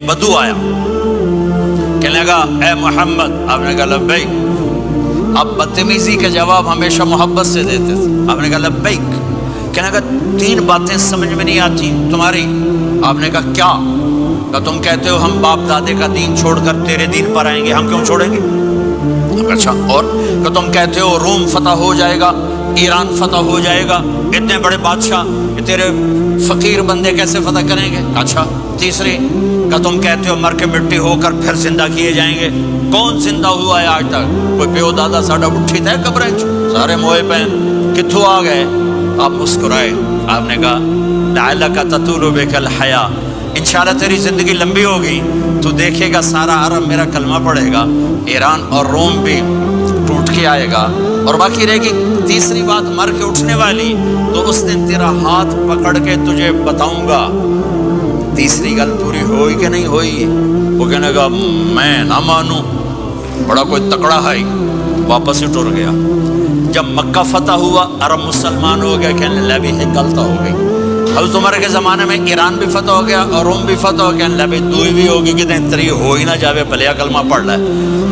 بدو آیا، کہنے لگا اے محمد، آپ نے کہا لبیک۔ آپ بدتمیزی کے جواب ہمیشہ محبت سے دیتے تھے۔ آپ نے کہا لبیک۔ کہنے لگا تین باتیں سمجھ میں نہیں آتی تمہاری۔ آپ نے کہا کیا؟ کہا تم کہتے ہو ہم باپ دادے کا دین چھوڑ کر تیرے دین پر آئیں گے، ہم کیوں چھوڑیں گے؟ اچھا اور؟ کہ تم کہتے ہو روم فتح ہو جائے گا، ایران فتح ہو جائے گا، اتنے بڑے بادشاہ کہ تیرے فقیر بندے کیسے فتح کریں گے؟ اچھا تیسری؟ کہ تم کہتے ہو مر کے مٹی ہو کر پھر زندہ کیے جائیں گے، کون زندہ ہوا ہے آج تک؟ کوئی پیو دادا ساڈا اٹھی تھے قبریں سارے موئے پہن کتھوں آ گئے؟ آپ مسکرائے، آپ نے کہا لعلک تطول بک الحیا، انشاءاللہ تیری زندگی لمبی ہوگی، تو دیکھے گا سارا عرب میرا کلمہ پڑھے گا، ایران اور روم بھی ٹوٹ کے آئے گا، اور باقی رہے گی تیسری بات مر کے اٹھنے والی، تو اس دن تیرا ہاتھ پکڑ کے تجھے بتاؤں گا تیسری گل پوری ہوئی کہ نہیں ہوئی۔ وہ کہنے لگا میں نہ مانوں، بڑا کوئی تکڑا ہے، واپس ہی ٹر گیا۔ جب مکہ فتح ہوا، عرب مسلمان ہو گیا، کہنے لگا بھی ایک غلطہ ہو گئی۔ حضرت عمر کے زمانے میں ایران بھی فتح ہو گیا اور روم بھی فتح ہو گیا، کہنے لگا دوئی بھی ہوگی کہ تری ہو ہی نہ جاوے پلیا کلمہ پڑھ لے۔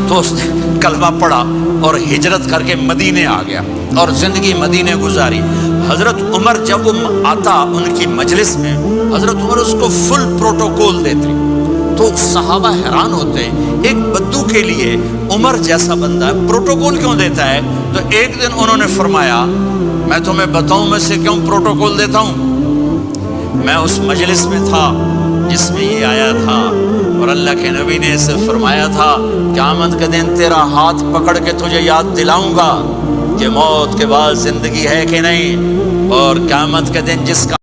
تو اس نے کلمہ پڑھا اور ہجرت کر کے مدینے آ گیا اور زندگی مدینے گزاری۔ حضرت عمر جب وہ آتا ان کی مجلس میں، حضرت عمر اس کو فل پروٹوکول دیتے، تو صحابہ حیران ہوتے ایک بدو کے لیے عمر جیسا بندہ پروٹوکول کیوں دیتا ہے؟ تو ایک دن انہوں نے فرمایا میں تمہیں بتاؤں میں سے کیوں پروٹوکول دیتا ہوں؟ میں اس مجلس میں تھا جس میں یہ آیا تھا، اور اللہ کے نبی نے اسے فرمایا تھا قیامت کے دن تیرا ہاتھ پکڑ کے تجھے یاد دلاؤں گا کہ موت کے بعد زندگی ہے کہ نہیں، اور قیامت کے دن جس کا